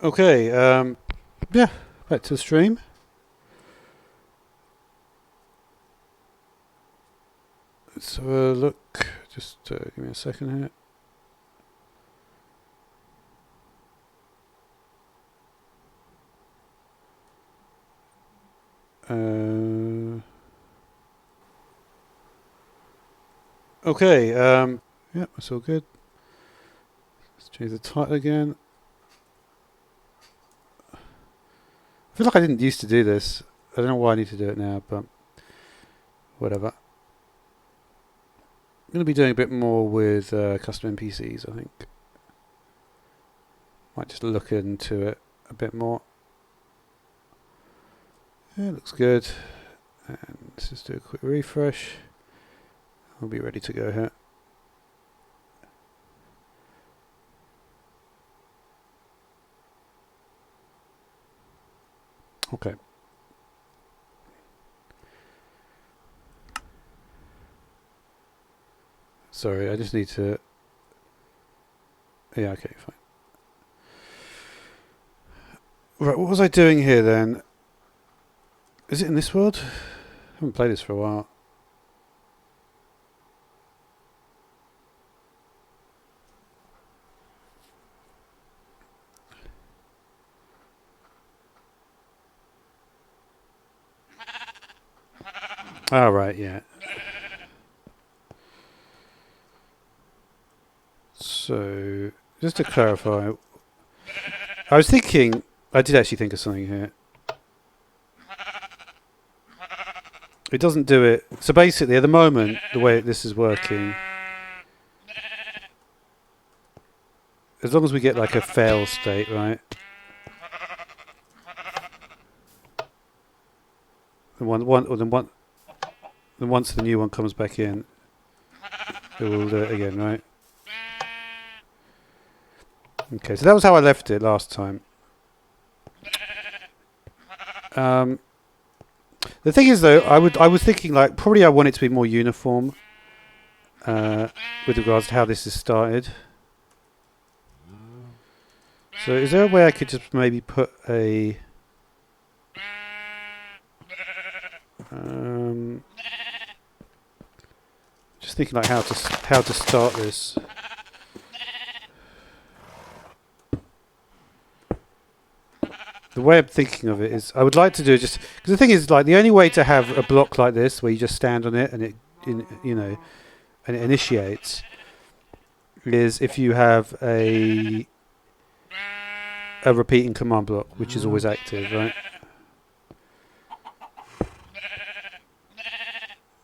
Okay, yeah, back to the stream. Let's have a look. Just give me a second here. Okay, yeah, that's all good. Let's change the title again. I feel like I didn't used to do this. I don't know why I need to do it now, but whatever. I'm going to be doing a bit more with custom NPCs, I think. Might just look into it a bit more. Yeah, it looks good. And let's just do a quick refresh. I'll be ready to go here. Okay. Sorry, I just need to... Yeah, okay, fine. Right, what was I doing here then? Is it in this world? I haven't played this for a while. Oh, right, yeah. So, just to clarify, I was thinking, I did actually think of something here. It doesn't do it. So basically, at the moment, the way this is working, as long as we get like a fail state, right? Then once the new one comes back in, it will do it again, right? Okay, so that was how I left it last time. The thing is, though, I was thinking like probably I want it to be more uniform with regards to how this is started. So, is there a way I could just maybe put a just thinking like how to start this. The way I'm thinking of it is, I would like to do it just because the thing is, like, the only way to have a block like this, where you just stand on it and it, and it initiates, is if you have a repeating command block, which is always active, right?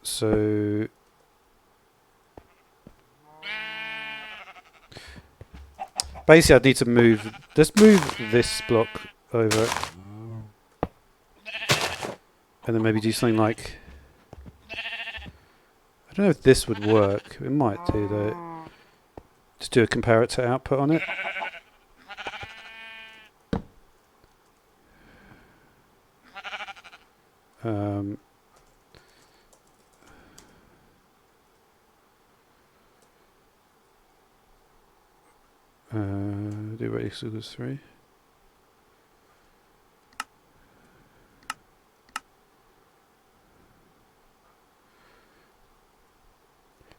So basically, I'd need to move. Let's move this block over, and then maybe do something like. I don't know if this would work. It might do though. Just do a comparator output on it. Do rate equals 3.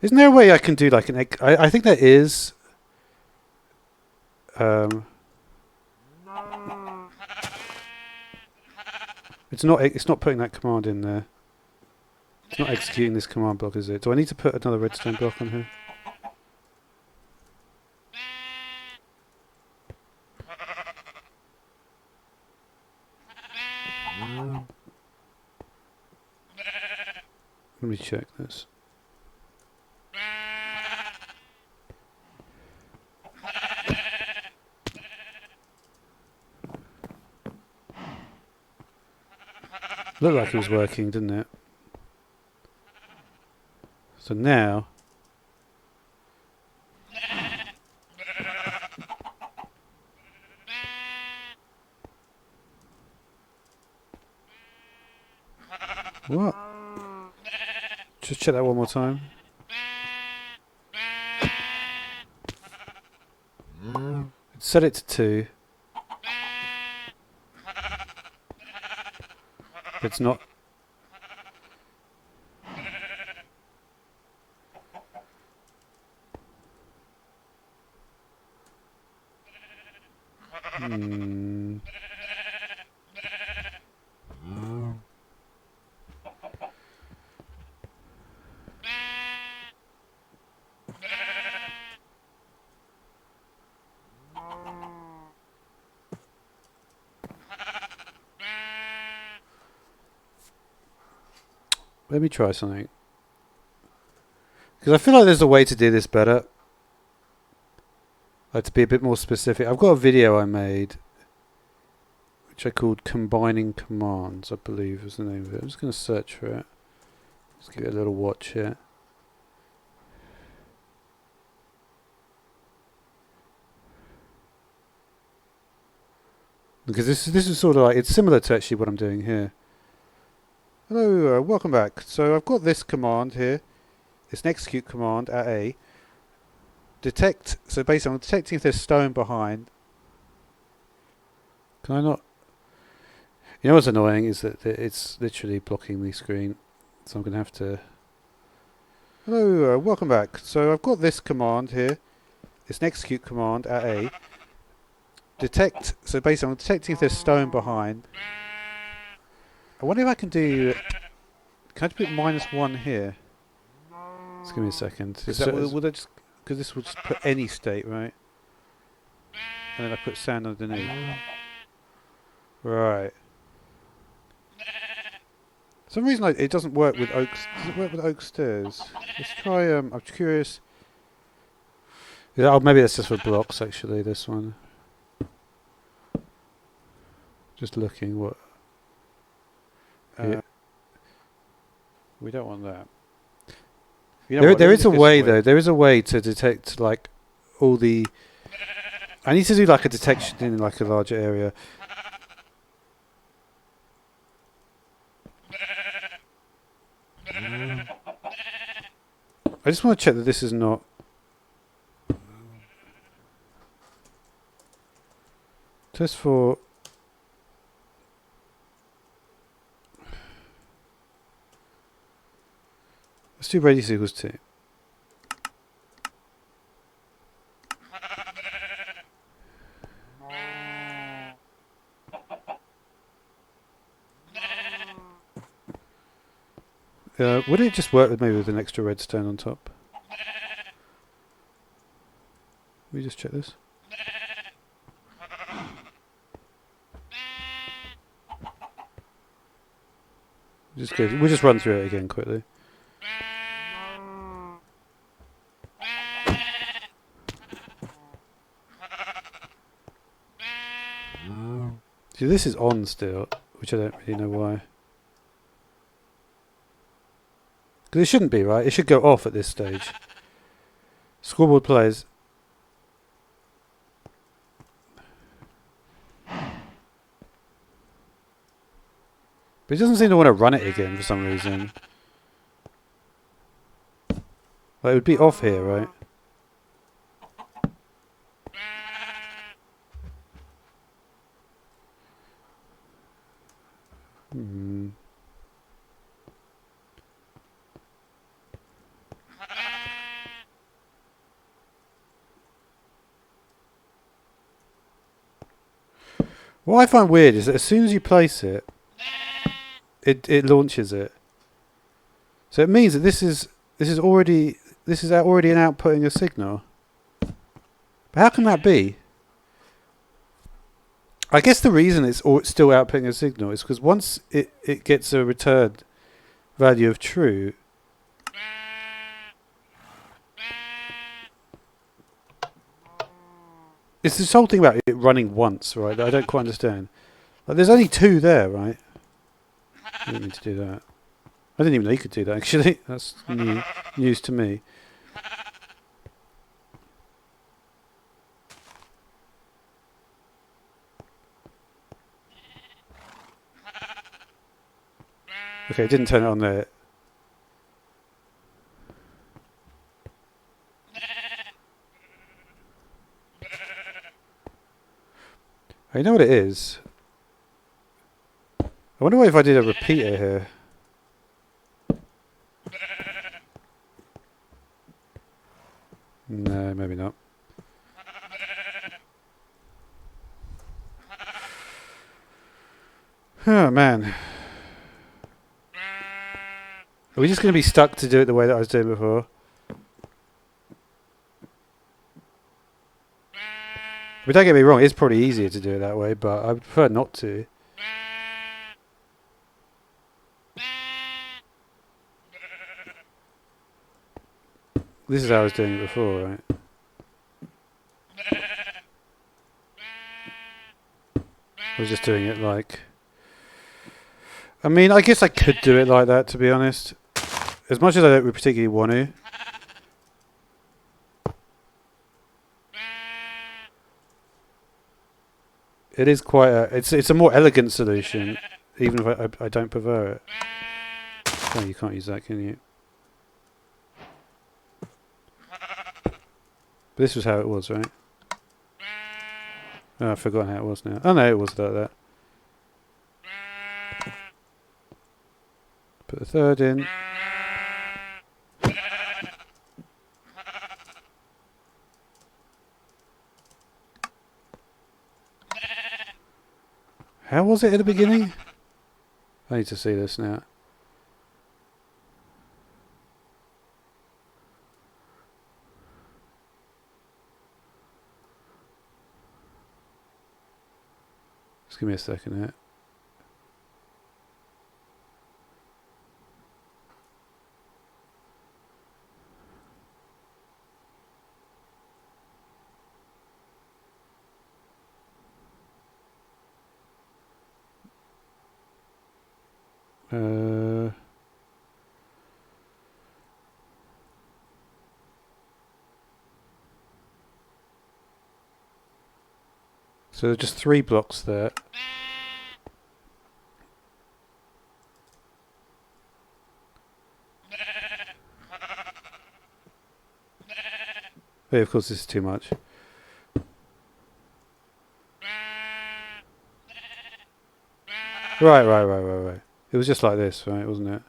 Isn't there a way I can do like an? I think there is. It's not. It's not putting that command in there. It's not executing this command block, is it? Do I need to put another redstone block on here? Let me check this. Looked like it was working, didn't it? So now... What? Just check that one more time. Set it to 2. It's not. Hmm. Let me try something. Because I feel like there's a way to do this better. Like to be a bit more specific. I've got a video I made which I called Combining Commands, I believe is the name of it. I'm just going to search for it. Just give it a little watch here. Because this is sort of like, it's similar to actually what I'm doing here. Hello, welcome back. So I've got this command here. It's an execute command at A. Detect, so basically I'm detecting if there's stone behind. Can I not? You know what's annoying is that it's literally blocking the screen. So I'm going to have to... Hello, welcome back. So I've got this command here. It's an execute command at A. Detect, so basically I'm detecting if there's stone behind. I wonder if I can do... Can I put -1 here? Just give me a second. Will that just... Because this will just put any state, right? And then I put sand underneath. Right. For some reason it doesn't work with oak. Does it work with oak stairs? Let's try. I'm curious. Yeah, oh, maybe that's just for blocks. Actually, this one. Just looking what. We don't want that. You know there is a way though. There is a way to detect like all the. I need to do like a detection in like a larger area. I just want to check that this is not. Test for. Let's do radius equals 2. Would it just work with maybe with an extra redstone on top? Let me just check this. We'll just run through it again quickly. See, this is on still, which I don't really know why. Because it shouldn't be, right? It should go off at this stage. Scoreboard plays. But it doesn't seem to want to run it again for some reason. Like, it would be off here, right? Hmm. What I find weird is that as soon as you place it, it launches it. So it means that this is already an outputting a signal. But how can that be? I guess the reason it's still outputting a signal is because once it gets a return value of true, it's this whole thing about it running once, right? That I don't quite understand. Like, there's only 2 there, right? I didn't mean to do that. I didn't even know you could do that, actually. That's news to me. Okay, didn't turn it on there. Oh, you know what it is? wonder what if I did a repeater here. No, maybe not. Oh man. Are we just going to be stuck to do it the way that I was doing before? But don't get me wrong, it's probably easier to do it that way, but I would prefer not to. This is how I was doing it before, right? I was just doing it like... I mean, I guess I could do it like that, to be honest. As much as I don't particularly want to. It is quite a... It's a more elegant solution, even if I don't prefer it. Oh, you can't use that, can you? But this was how it was, right? Oh, I've forgotten how it was now. Oh no, it was like that. Put the third in. How was it at the beginning? I need to see this now. Just give me a second here. So there's just 3 blocks there. Hey, of course this is too much. Right. It was just like this, right, wasn't it?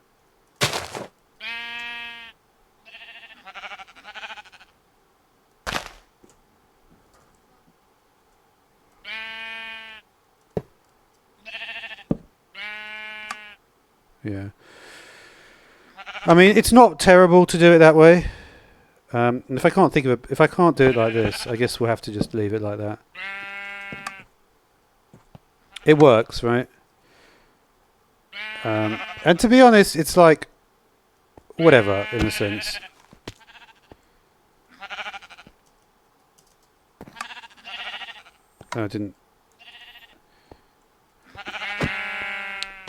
Yeah. I mean, it's not terrible to do it that way. And if I can't think of if I can't do it like this, I guess we'll have to just leave it like that. It works, right? And to be honest, it's like whatever in a sense. No, I didn't.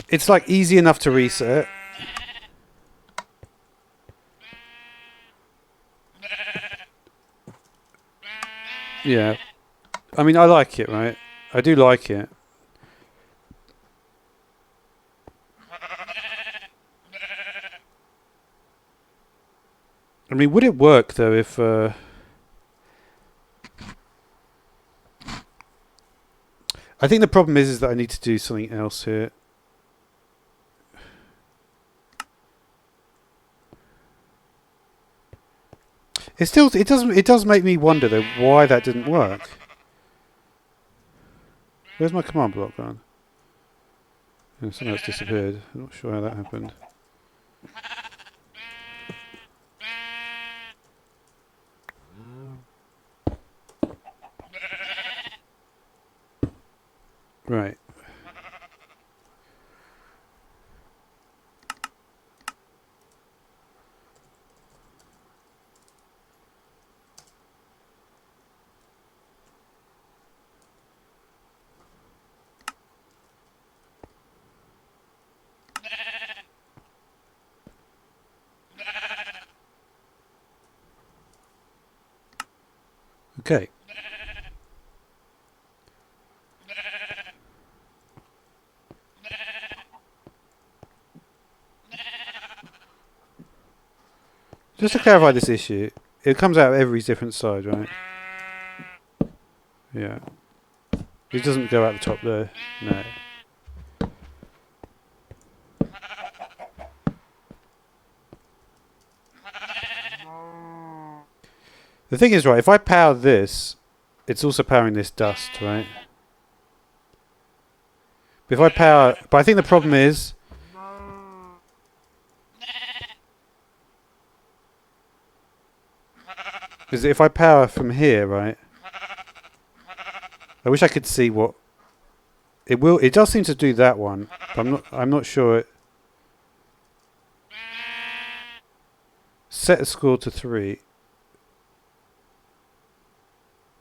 It's like easy enough to reset. Yeah. I mean, I like it, right? I do like it. I mean, would it work though if... I think the problem is that I need to do something else here. It does make me wonder though why that didn't work. Where's my command block gone? Oh, something else disappeared. I'm not sure how that happened. Right. Okay. Just to clarify this issue, it comes out of every different side, right? Yeah. It doesn't go out the top there. No. The thing is, right, if I power this, it's also powering this dust, right? But if I power... But I think the problem is... Is that if I power from here, right? I wish I could see what... It will... It does seem to do that one. But I'm not sure it... Set the score to 3.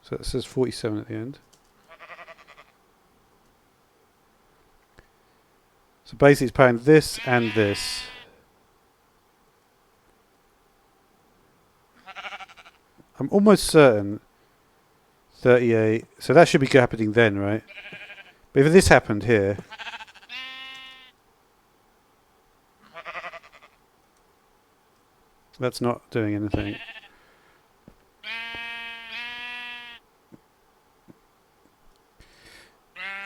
So it says 47 at the end. So basically it's powering this and this. I'm almost certain 38. So that should be happening then, right? But if this happened here... That's not doing anything.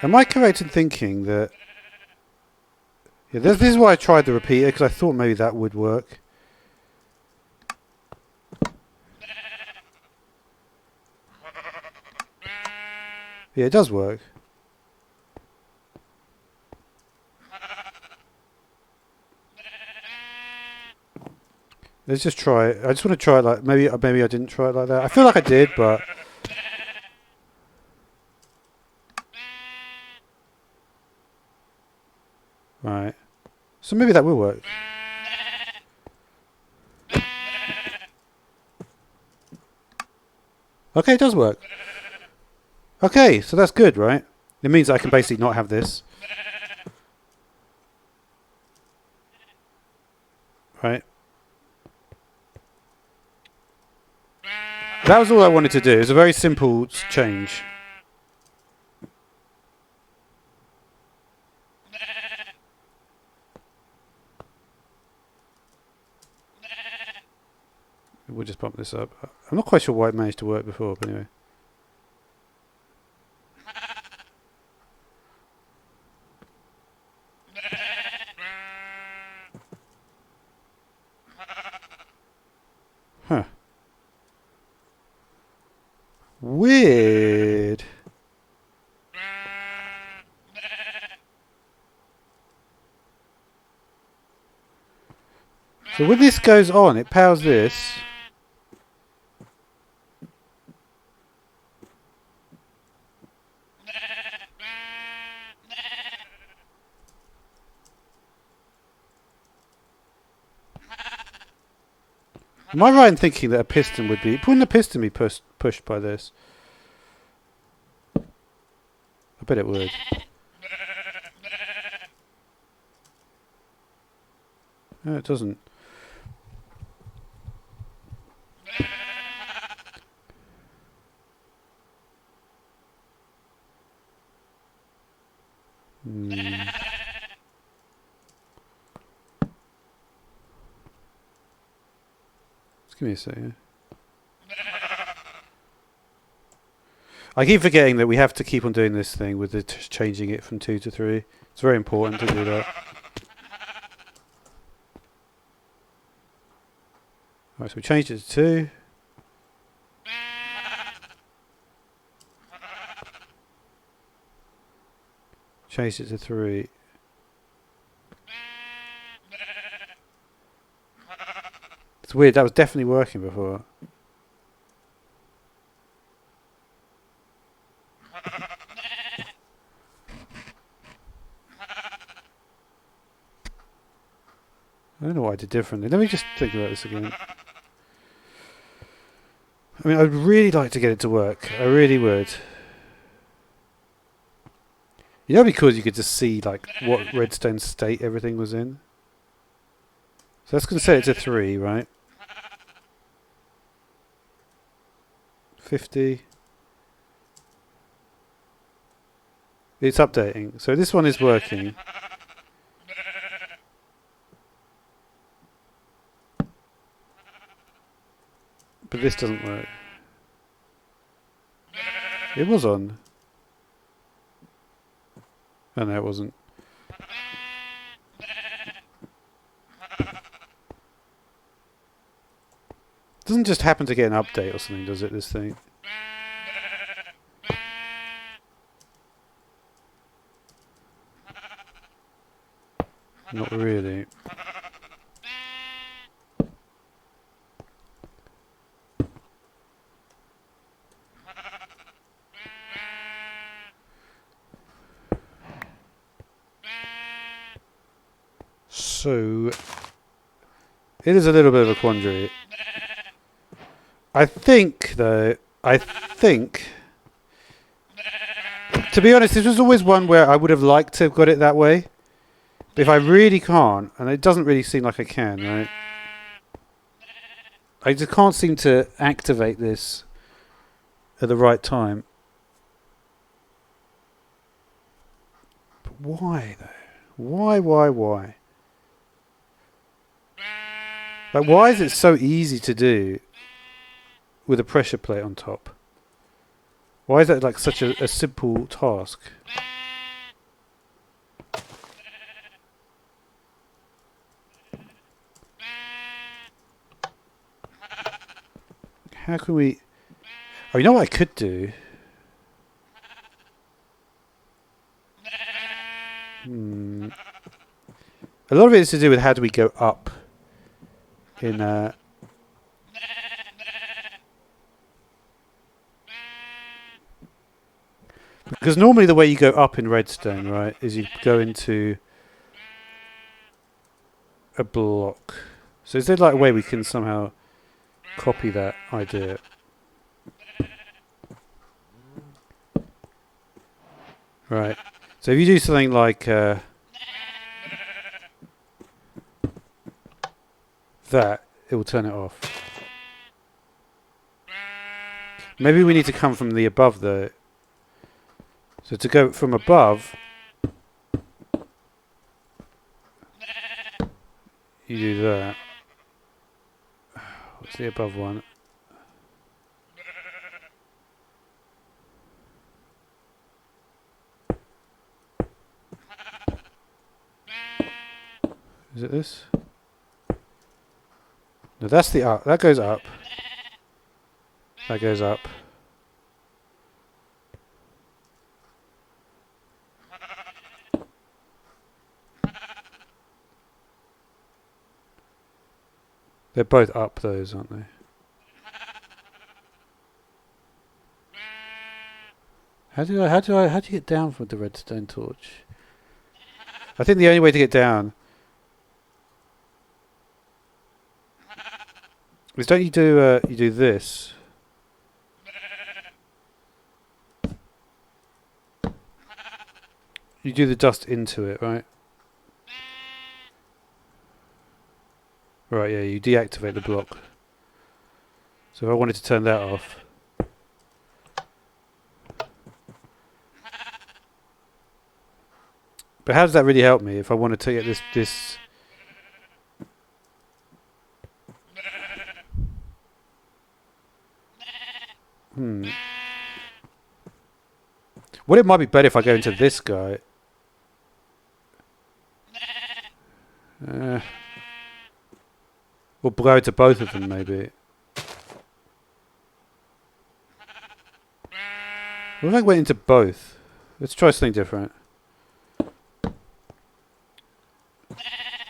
Am I correct in thinking that... Yeah, this is why I tried the repeater, because I thought maybe that would work. Yeah, it does work. Let's just try it. I just want to try it like... Maybe I didn't try it like that. I feel like I did, but... Right. So maybe that will work. Okay, it does work. Okay, so that's good, right? It means I can basically not have this. Right? That was all I wanted to do. It was a very simple change. We'll just bump this up. I'm not quite sure why it managed to work before, but anyway. Huh. Weird. So when this goes on, it powers this. Am I right in thinking that a piston would be... Wouldn't a piston be pushed by this? I bet it would. No, it doesn't. Just give me a second. I keep forgetting that we have to keep on doing this thing with the changing it from 2 to 3. It's very important to do that. Alright, so we changed it to 2. Changed it to 3. It's weird, that was definitely working before. I don't know what I did differently. Let me just think about this again. I mean, I'd really like to get it to work. I really would. You know, because you could just see like what redstone state everything was in. So that's going to set it to 3, right? 50. It's updating. So this one is working. But this doesn't work. It was on. Oh no, it wasn't. Doesn't just happen to get an update or something, does it, this thing? Not really. So, it is a little bit of a quandary. I think, though, to be honest, this was always one where I would have liked to have got it that way. But if I really can't, and it doesn't really seem like I can, right? I just can't seem to activate this at the right time. But why, though? Why? Like, why is it so easy to do with a pressure plate on top? Why is that like such a simple task? How can we... Oh, you know what I could do? A lot of it is to do with how do we go up in... Because normally the way you go up in Redstone, right, is you go into a block. So is there like a way we can somehow copy that idea? Right. So if you do something like that, it will turn it off. Maybe we need to come from the above though. So to go from above, you do that. What's the above one? Is it this? No, that's the up. That goes up. That goes up. They're both up, those, aren't they? How do you get down from the redstone torch? I think the only way to get down is don't you do this? You do the dust into it, right? Right, yeah, you deactivate the block. So if I wanted to turn that off. But how does that really help me if I wanted to get this What it might be better if I go into this guy. Or blow to both of them, maybe. What if I went into both? Let's try something different.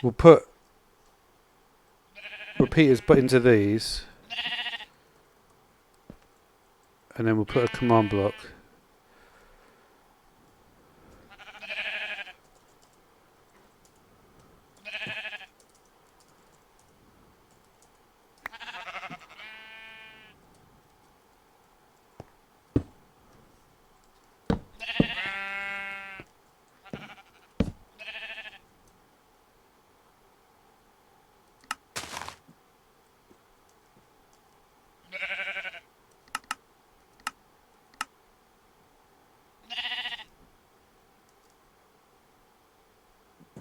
We'll put repeaters into these. And then we'll put a command block.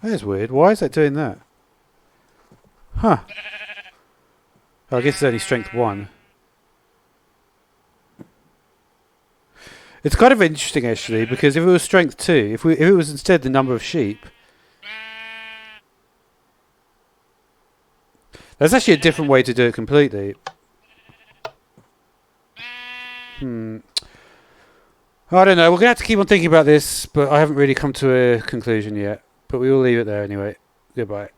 That is weird. Why is that doing that? Huh. Oh, I guess it's only strength 1. It's kind of interesting actually, because if it was strength 2, if it was instead the number of sheep, that's actually a different way to do it completely. I don't know. We're going to have to keep on thinking about this, but I haven't really come to a conclusion yet. But we will leave it there anyway. Goodbye.